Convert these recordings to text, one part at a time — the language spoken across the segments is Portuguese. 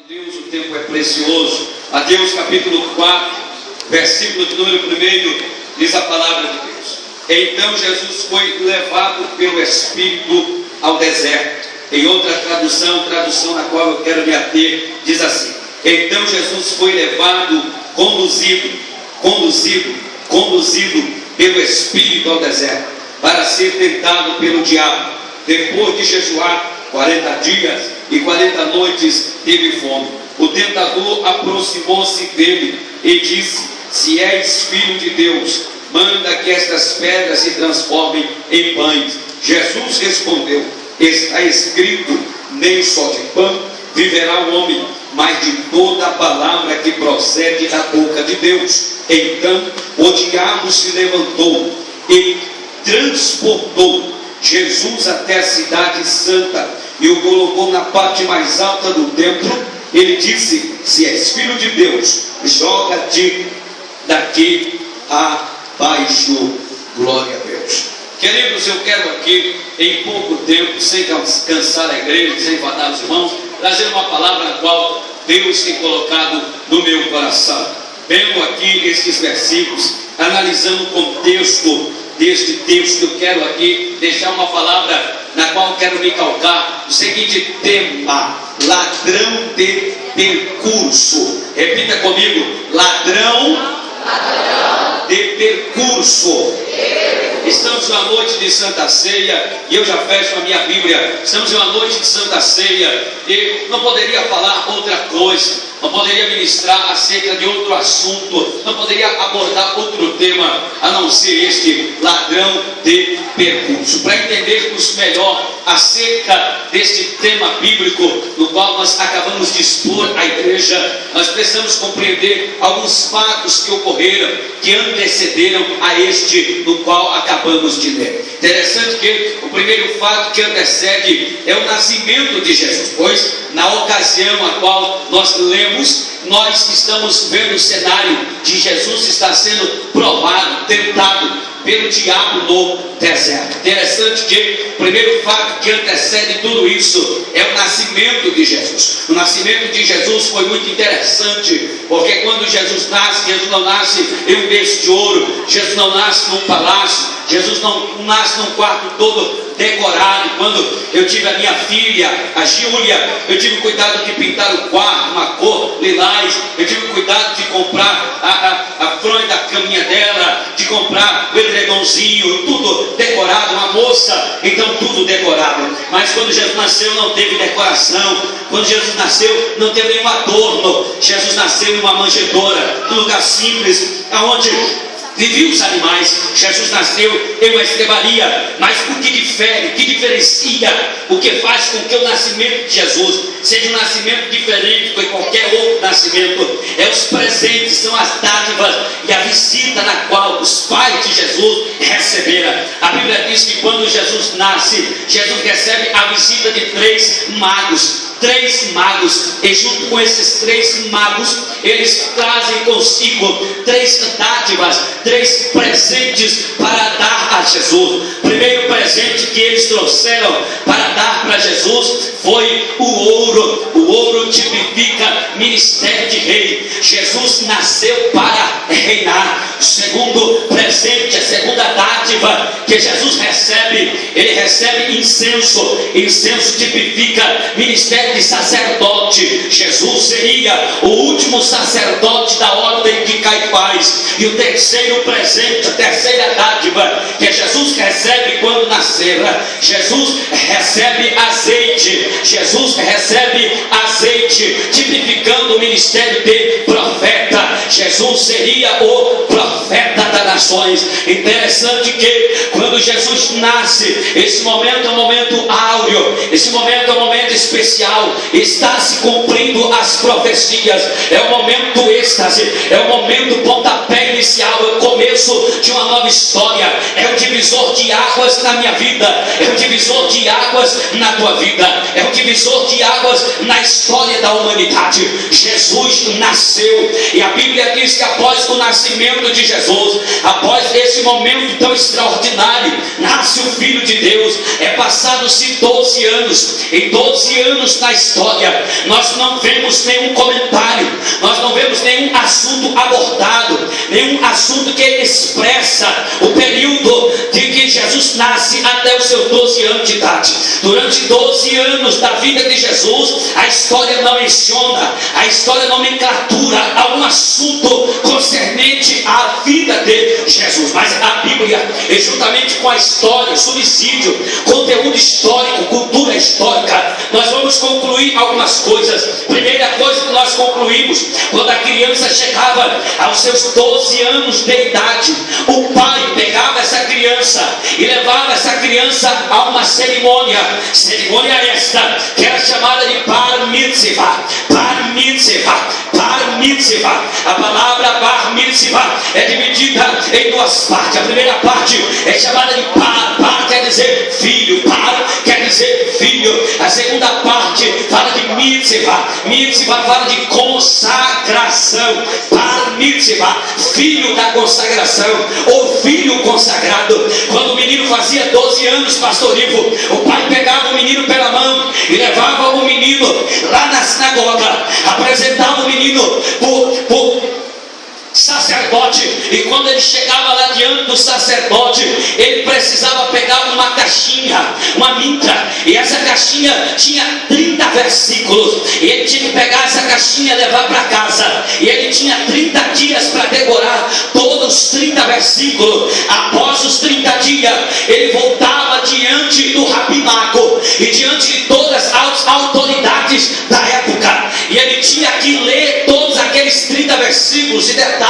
Deus, o tempo é precioso. Mateus capítulo 4, versículo de número 1, diz a palavra de Deus: então Jesus foi levado pelo Espírito ao deserto. Em outra tradução na qual eu quero me ater, diz assim: então Jesus foi levado, conduzido pelo Espírito ao deserto, para ser tentado pelo diabo. Depois de jejuar 40 dias e 40 noites, teve fome. O tentador aproximou-se dele e disse: se és filho de Deus, manda que estas pedras se transformem em pães. Jesus respondeu: está escrito, nem só de pão viverá o homem, mas de toda a palavra que procede da boca de Deus. Então o diabo se levantou e transportou Jesus até a cidade santa e o colocou na parte mais alta do templo. Ele disse: se és filho de Deus, joga-te daqui abaixo. Glória a Deus. Queridos, eu quero aqui, em pouco tempo, sem cansar a igreja, sem enfadar os irmãos, trazer uma palavra na qual Deus tem colocado no meu coração. Vendo aqui estes versículos, analisando o contexto deste texto, eu quero aqui deixar uma palavra na qual quero me calcar o seguinte tema: ladrão de percurso. Repita comigo: ladrão de percurso. Estamos numa noite de Santa Ceia e eu já fecho a minha Bíblia. Estamos em uma noite de Santa Ceia e não poderia falar outra coisa, não poderia ministrar acerca de outro assunto, não poderia abordar outro tema a não ser este: ladrão de percurso. Para entendermos melhor acerca deste tema bíblico no qual nós acabamos de expor à igreja, nós precisamos compreender alguns fatos que ocorreram, que antecederam a este no qual acabamos de ler. Interessante que o primeiro fato que antecede é o nascimento de Jesus, pois na ocasião a qual nós lemos, nós estamos vendo o cenário de Jesus estar sendo provado, tentado pelo diabo no deserto. Interessante que o primeiro fato que antecede tudo isso é o nascimento de Jesus. O nascimento de Jesus foi muito interessante, porque quando Jesus não nasce em um berço de ouro, Jesus não nasce num palácio, Jesus não nasce num quarto todo decorado. Quando eu tive a minha filha, a Júlia, eu tive cuidado de pintar o quarto, uma cor lilás, eu tive cuidado de comprar a fronha da caminha dela, de comprar o edredomzinho, tudo decorado, uma moça, então tudo decorado. Mas quando Jesus nasceu não teve decoração, quando Jesus nasceu não teve nenhum adorno. Jesus nasceu em uma manjedoura, num lugar simples, aonde viviam os animais. Jesus nasceu em uma estrebaria. Mas o que difere, que diferencia, o que faz com que o nascimento de Jesus seja um nascimento diferente de qualquer outro nascimento, é os presentes, são as dádivas e a visita na qual os pais de Jesus receberam. A Bíblia diz que quando Jesus nasce, Jesus recebe a visita de 3 magos. 3 magos, e junto com esses 3 magos, eles trazem consigo 3 dádivas, 3 presentes para dar a Jesus. O primeiro presente que eles trouxeram para dar para Jesus foi o ouro. O ouro tipifica ministério de rei. Jesus nasceu para reinar. O segundo presente, a segunda dádiva que Jesus recebe, ele recebe incenso. Incenso tipifica ministério de sacerdote. Jesus seria o último sacerdote da ordem de Caifás. E o terceiro presente, a terceira dádiva que Jesus recebe quando nascer, Jesus recebe azeite. Jesus recebe azeite, tipificando o ministério de profeta. Jesus seria o profeta das nações. Interessante que quando Jesus nasce, esse momento é um momento áureo, esse momento é um momento especial. Está se cumprindo as profecias. É o momento êxtase, é o momento pontapé inicial, é o começo de uma nova história. É o divisor de águas na minha vida, é o divisor de águas na tua vida, é o divisor de águas na história da humanidade. Jesus nasceu, e a Bíblia diz que após o nascimento de Jesus, após esse momento tão extraordinário, nasce o Filho de Deus. É passados-se 12 anos. Em 12 anos na história, nós não vemos nenhum comentário, nós não vemos nenhum assunto abordado, nenhum assunto que expressa o período de que Jesus nasce até os seus 12 anos de idade. Durante 12 anos da vida de Jesus, a história não menciona, a história nomenclatura algum assunto concernente à vida de Jesus. Mas a Bíblia, juntamente com a história, subsídio, conteúdo histórico, cultura histórica, nós vamos concluir algumas coisas. Primeira coisa que nós concluímos: quando a criança chegava aos seus 12 anos de idade, o pai pegava essa criança e levava essa criança a uma cerimônia esta que era chamada de Bar Mitzvah. Bar Mitzvah, Bar Mitzvah. A palavra Bar Mitzvah é dividida em duas partes. A primeira parte é chamada de Par. Par quer dizer filho, Par quer dizer filho. A segunda parte fala de Mitzvah. Mitzvah fala de consagração. Bar Mitzvah, filho da consagração, ou filho consagrado. Quando o menino fazia 12 anos, pastor Ivo, o pai pegava o menino pela mão e levava o menino lá na sinagoga, apresentava o menino por sacerdote, e quando ele chegava lá diante do sacerdote, ele precisava pegar uma caixinha, uma minta, e essa caixinha tinha 30 versículos, e ele tinha que pegar essa caixinha e levar para casa, e ele tinha 30 dias para decorar todos os 30 versículos. Após os 30 dias, ele voltava diante do Rabi Mago e diante de todas as autoridades da época, e ele tinha que ler todos aqueles 30 versículos. E detalhe,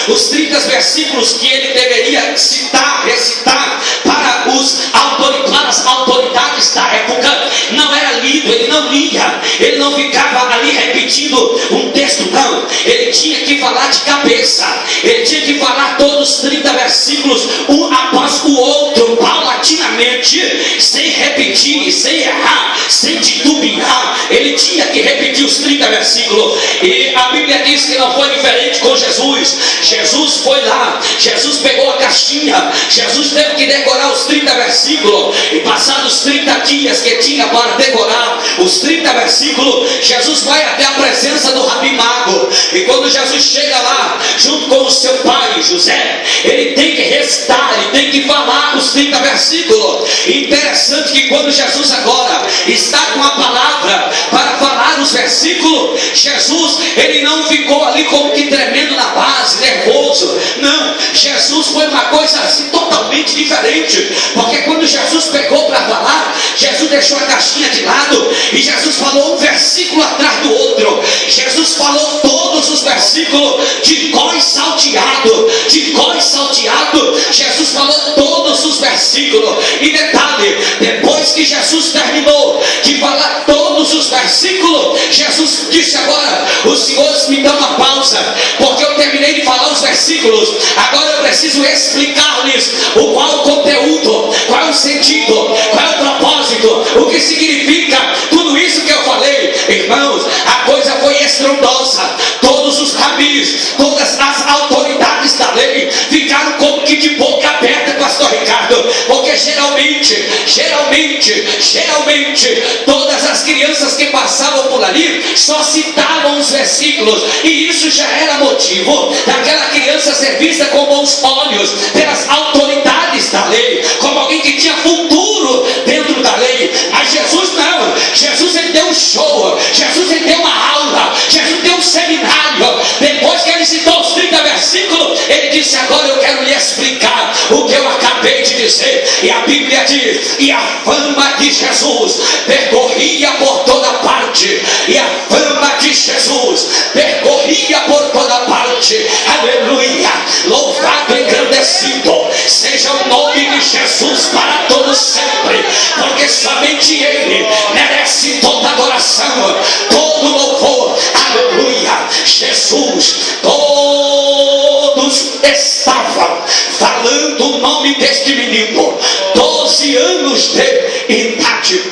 os 30 versículos que ele deveria citar, recitar para as autoridades da época, não era lido, ele não lia, ele não ficava ali repetindo um texto, não. Ele tinha que falar de cabeça, ele tinha que falar todos os 30 versículos, um após o outro, paulatinamente, sem repetir, sem errar, sem titubear. Ele tinha que repetir os 30 versículos. E a Bíblia diz que não foi diferente com Jesus. Jesus foi lá, Jesus pegou a caixinha, Jesus teve que decorar os 30 versículos, e passados os 30 dias que tinha para decorar os 30 versículos, Jesus vai até a presença do Rabi Mago. E quando Jesus chega lá, junto com o seu pai José, ele tem que recitar, ele tem que falar os 30 versículos. Interessante que quando Jesus agora está com a palavra para falar os versículos, Jesus, ele não ficou ali como que tremendo na base, nervoso. Não, Jesus foi uma coisa assim totalmente diferente, porque quando Jesus pegou para falar, Jesus deixou a caixinha de lado e Jesus falou um versículo atrás do outro. Jesus falou todos os versículos de cós salteado, de cós salteado. Jesus falou todos os versículos. E detalhe, depois que Jesus terminou de falar todos os versículos, Jesus disse: agora os senhores me dão uma pausa, porque eu terminei de falar os versículos, agora eu preciso explicar-lhes qual o conteúdo, qual é o sentido, qual é o propósito, o que significa tudo isso que eu falei. Irmãos, a coisa foi estrondosa. Todos os rabis, todas as autoridades da lei ficaram como que de boca aberta, pastor Ricardo, porque geralmente todas as crianças que passavam por ali só citavam os versículos, e isso já era motivo daquela criança ser vista com bons olhos pelas autoridades da lei, como alguém que tinha futuro dentro da lei. Mas Jesus não. Jesus, ele deu um show, Jesus, ele deu uma aula, Jesus deu um seminário. Depois que ele citou os 30 versículos, ele disse: agora eu quero lhe explicar o que eu acabei de dizer. E a Bíblia diz: e a fama de Jesus percorria por toda parte, e a fama de Jesus percorria por toda parte. Aleluia, louvado e engrandecido seja o nome de Jesus para todos sempre, porque somente ele merece toda adoração, todo louvor. Aleluia, Jesus. Todos estavam falando o nome deste menino, 12 anos de idade.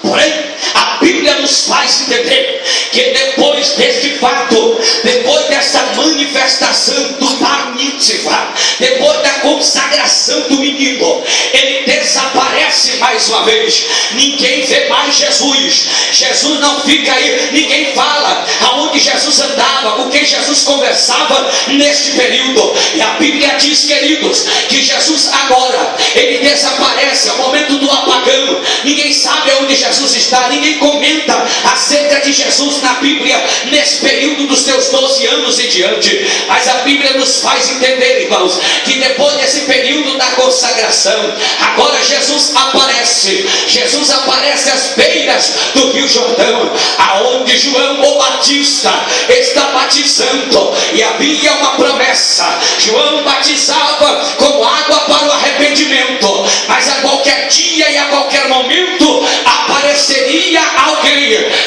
Porém, a Bíblia nos nos faz entender que depois deste fato, depois dessa manifestação do bar mitzvah, depois da consagração do menino, ele desaparece mais uma vez. Ninguém vê mais Jesus. Jesus não fica aí, ninguém fala aonde Jesus andava, com quem Jesus conversava neste período. E a Bíblia diz, queridos, que Jesus agora, ele desaparece, é o momento do apagão. Ninguém sabe aonde Jesus está, ninguém comenta acerca de Jesus na Bíblia nesse período dos seus 12 anos em diante. Mas a Bíblia nos faz entender, irmãos, que depois desse período da consagração, agora Jesus aparece. Jesus aparece às beiras do Rio Jordão, aonde João o Batista está batizando, e havia uma promessa. João batizava com água para o arrependimento, mas a qualquer dia e a qualquer momento apareceria alguém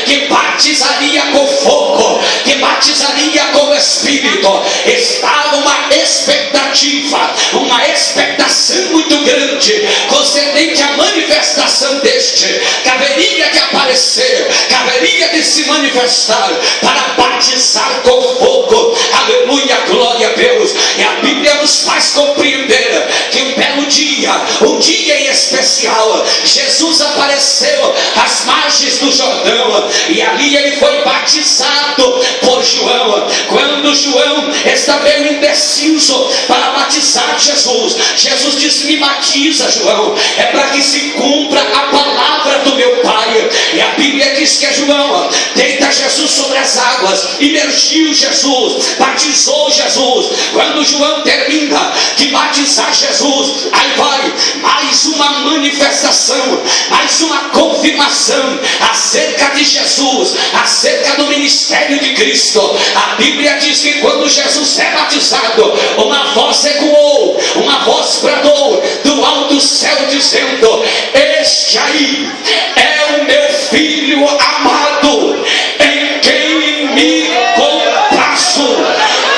que batizaria com fogo, que batizaria com o Espírito. Estava uma expectativa, uma expectação muito grande concernente à manifestação deste, que haveria de aparecer, que haveria de se manifestar para batizar com fogo. Aleluia, glória a Deus. E a Bíblia nos faz compreender que um belo dia, um dia em especial, Jesus apareceu às margens do Jordão, e ali ele foi batizado por João. Quando João está bem indeciso para batizar Jesus, Jesus disse: me batiza, João, é para que se cumpra a palavra do meu Pai. E a Bíblia diz que João deita Jesus sobre as águas, imergiu Jesus, batizou Jesus. Quando João termina de batizar Jesus, aí vai mais uma manifestação, mais uma confirmação acerca de Jesus, acerca do ministério de Cristo. A Bíblia diz que quando Jesus é batizado, uma voz ecoou, uma voz bradou do alto céu dizendo: este aí é o meu filho amado, em quem me comprazo.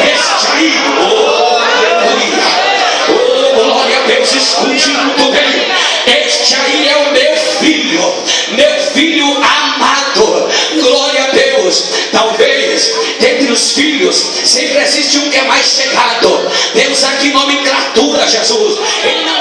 Este aí, oh glória a Deus, escute muito bem. Este aí é o meu filho amado. Glória a Deus. Talvez dentre os filhos sempre existe um que é mais chegado. Deus aqui nomenclatura Jesus. Ele não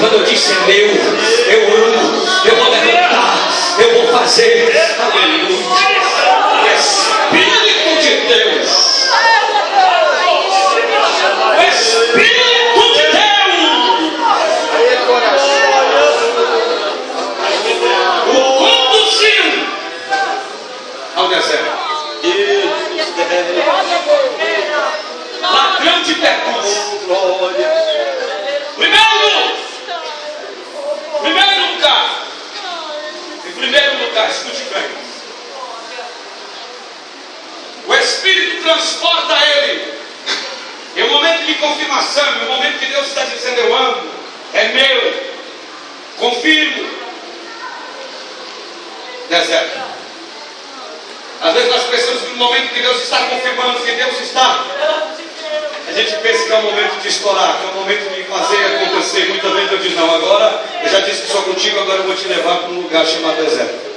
Quando eu disse é meu, eu amo, eu vou levantar, eu vou fazer. Aleluia. O Espírito de Deus. O Espírito de Deus o conduziu ao deserto. Ladrão de perguntas. Em primeiro lugar, escute bem. O Espírito transporta ele. É um momento de confirmação, é um momento que Deus está dizendo: eu amo, é meu, confirmo. Deserto. Às vezes nós pensamos que no momento que Deus está confirmando, que Deus está, a gente pensa que é o momento de estourar, que é o momento de fazer acontecer. Muitas vezes eu digo: não, agora eu já disse que sou contigo, agora eu vou te levar para um lugar chamado deserto.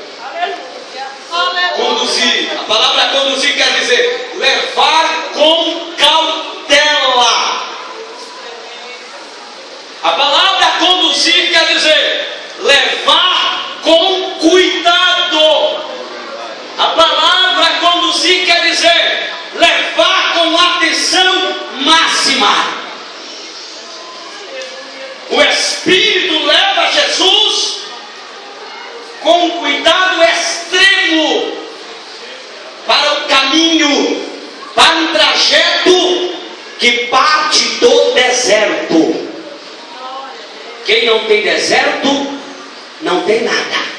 Conduzir. A palavra conduzir quer dizer levar com cautela. A palavra conduzir quer dizer levar com cuidado. A palavra conduzir quer dizer levar com atenção máxima. O Espírito leva Jesus com cuidado extremo para o caminho, para um trajeto que parte do deserto. Quem não tem deserto, não tem nada.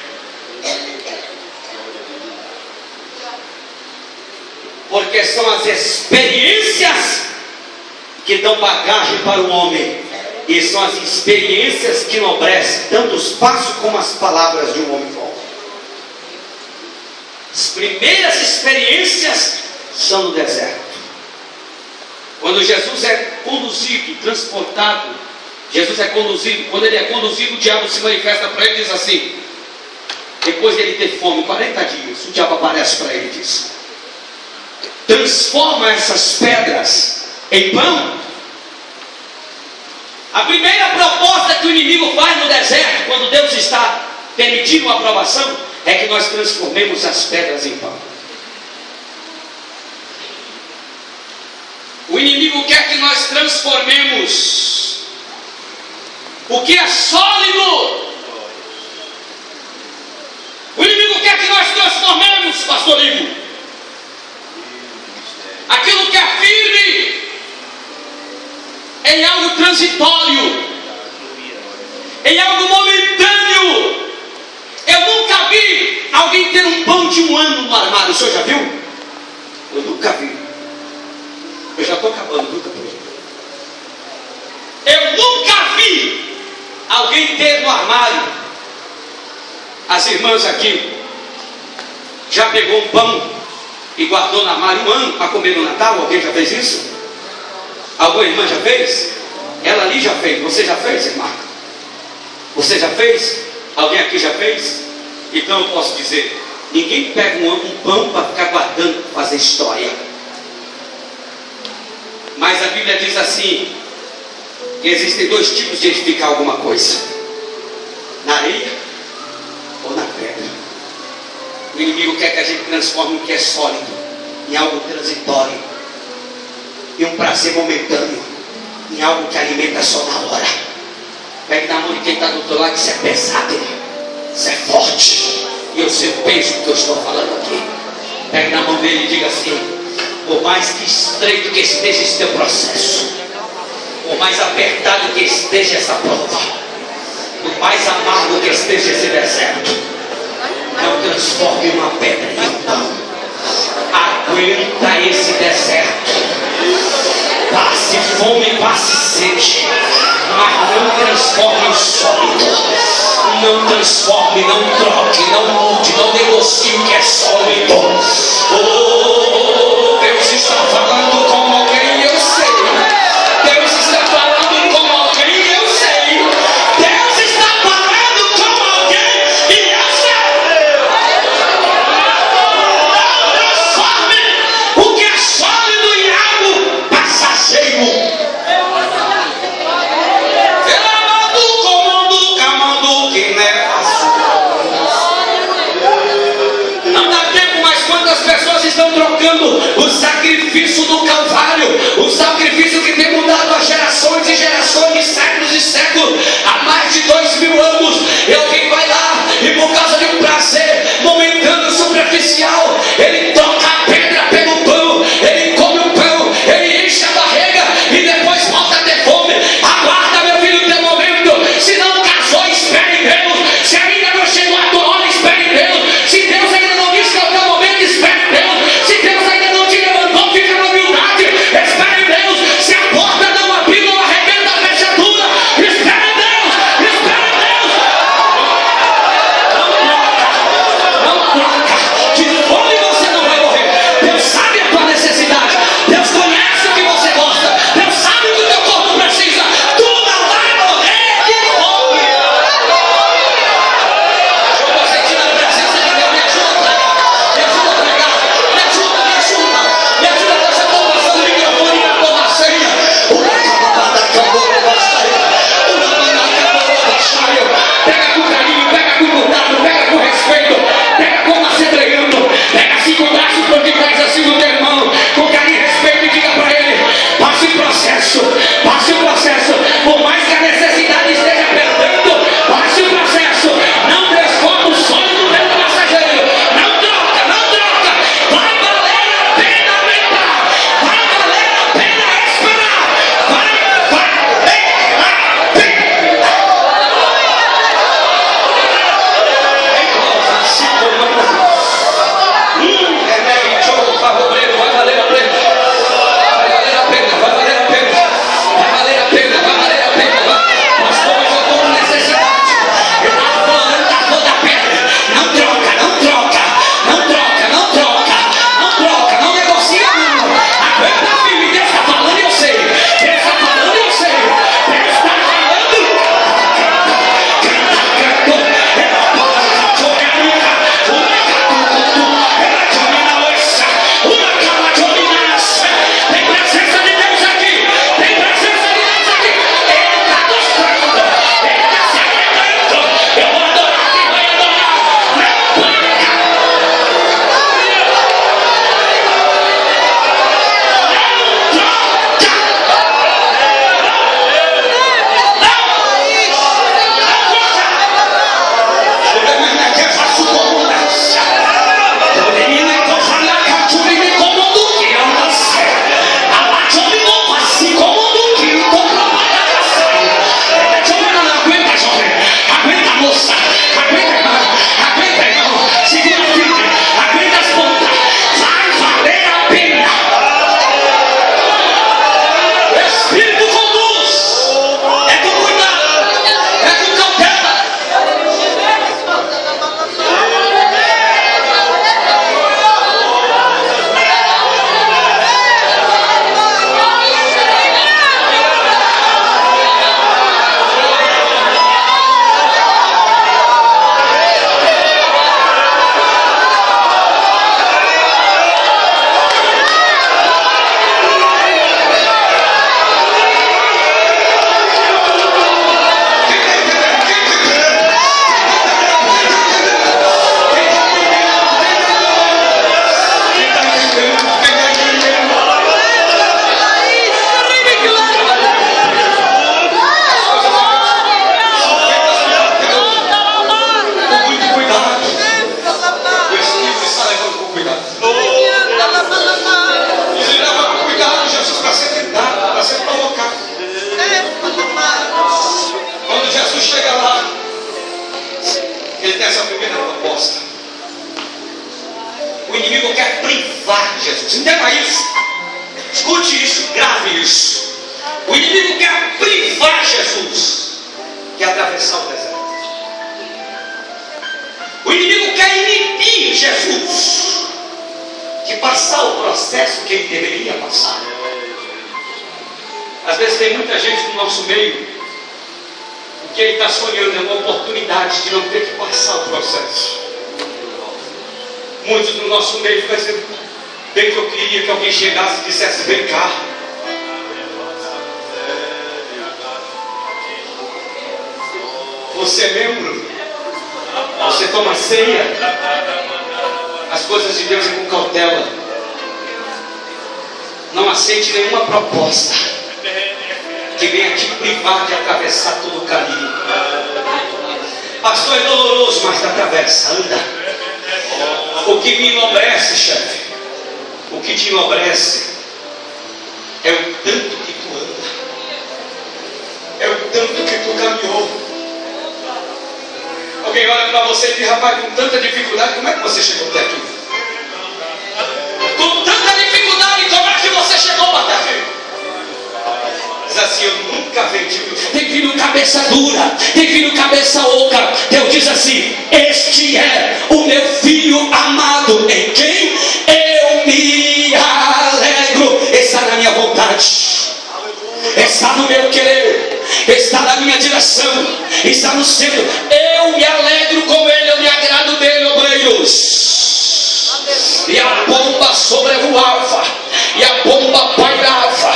Porque são as experiências que dão bagagem para o homem. E são as experiências que enobrecem tanto os passos como as palavras de um homem bom. As primeiras experiências são no deserto. Quando Jesus é conduzido, transportado, Jesus é conduzido. Quando ele é conduzido, o diabo se manifesta para ele e diz assim: depois de ele ter fome, 40 dias, o diabo aparece para ele e diz: transforma essas pedras em pão. A primeira proposta que o inimigo faz no deserto, quando Deus está permitindo uma aprovação, é que nós transformemos as pedras em pão. O inimigo quer que nós transformemos o que é sólido. O inimigo quer que nós transformemos, pastor Ligo, aquilo que é firme em algo transitório, em algo momentâneo. Eu nunca vi alguém ter um pão de um ano no armário. O senhor já viu? Eu nunca vi. Eu já estou acabando, nunca vi. Eu nunca vi alguém ter no armário. As irmãs aqui já pegou um pão e guardou no armário um ano para comer no Natal? Alguém já fez isso? Alguma irmã já fez? Ela ali já fez. Você já fez, irmã? Você já fez? Alguém aqui já fez? Então eu posso dizer: ninguém pega um pão para ficar guardando, para fazer história. Mas a Bíblia diz assim, que existem dois tipos de edificar alguma coisa: na areia ou na pedra. O inimigo quer que a gente transforme o que é sólido em algo transitório, em um prazer momentâneo, em algo que alimenta só na hora. Pegue na mão de quem está do outro lado: isso é pesado, isso é forte, e eu sei o peso que eu estou falando aqui. Pegue na mão dele e diga assim: por mais que estreito que esteja esse teu processo, por mais apertado que esteja essa prova, por mais amargo que esteja esse deserto, não transforme uma pedra em um pão. Aguenta esse deserto. Passe fome, passe sede, mas não transforme em sólido. Não transforme, não troque, não mude, não negocie o que é sólido. Oh, Deus está falando com alguém, eu sei. Deus está falando com alguém, eu sei. Deus está falando com alguém e eu sei. Não transforme o que é sólido em algo passageiro. Como Jesus. Entenda isso. Escute isso, grave isso. O inimigo quer privar Jesus, quer atravessar o deserto. O inimigo quer inibir Jesus de passar o processo que ele deveria passar. Às vezes tem muita gente no nosso meio, o que ele está sonhando é uma oportunidade de não ter que passar o processo. Muitos do nosso meio ficam dizendo: bem que eu queria que alguém chegasse e dissesse: vem cá. Você é membro? Você toma ceia? As coisas de Deus é com cautela. Não aceite nenhuma proposta que venha te privar de atravessar todo o caminho. Pastor, é doloroso, mas atravessa, anda. O que me enobrece, chefe, o que te enobrece é o tanto que tu anda, é o tanto que tu caminhou. Alguém olha para você e diz: rapaz, com tanta dificuldade, como é que você chegou até aqui? Com tanta dificuldade, como é que você chegou até aqui? Diz assim: eu nunca vendi meu filho. Tem filho cabeça dura, tem filho cabeça oca. Deus diz assim: este é o meu filho amado, em quem eu me alegro. Está na minha vontade, está no meu querer, está na minha direção, está no centro. Eu me alegro com ele, eu me agrado dele, obreiros. E a pomba sobrevoava, e a pomba pairava.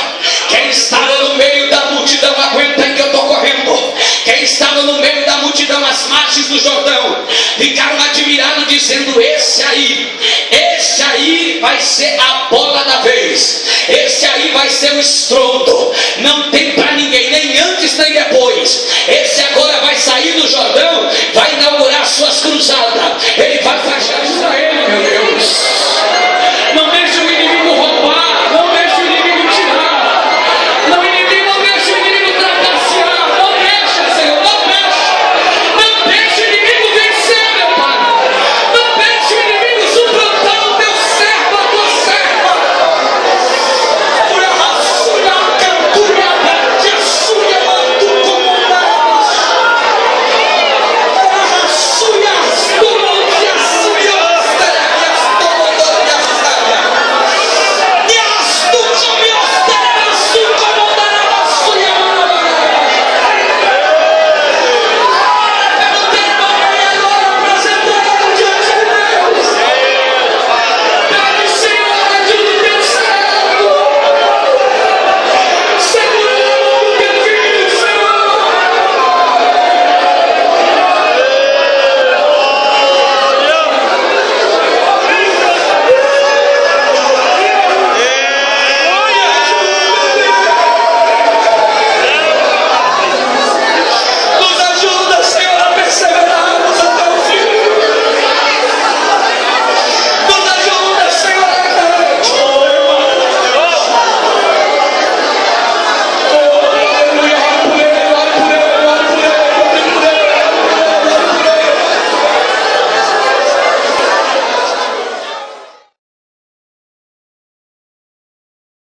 Quem estava no meio da multidão, aguenta aí que eu estou correndo. Quem estava no meio da multidão, as margens do Jordão, ficaram admirados, dizendo: esse aí vai ser a bola da vez, esse aí vai ser o estrondo. Não tem para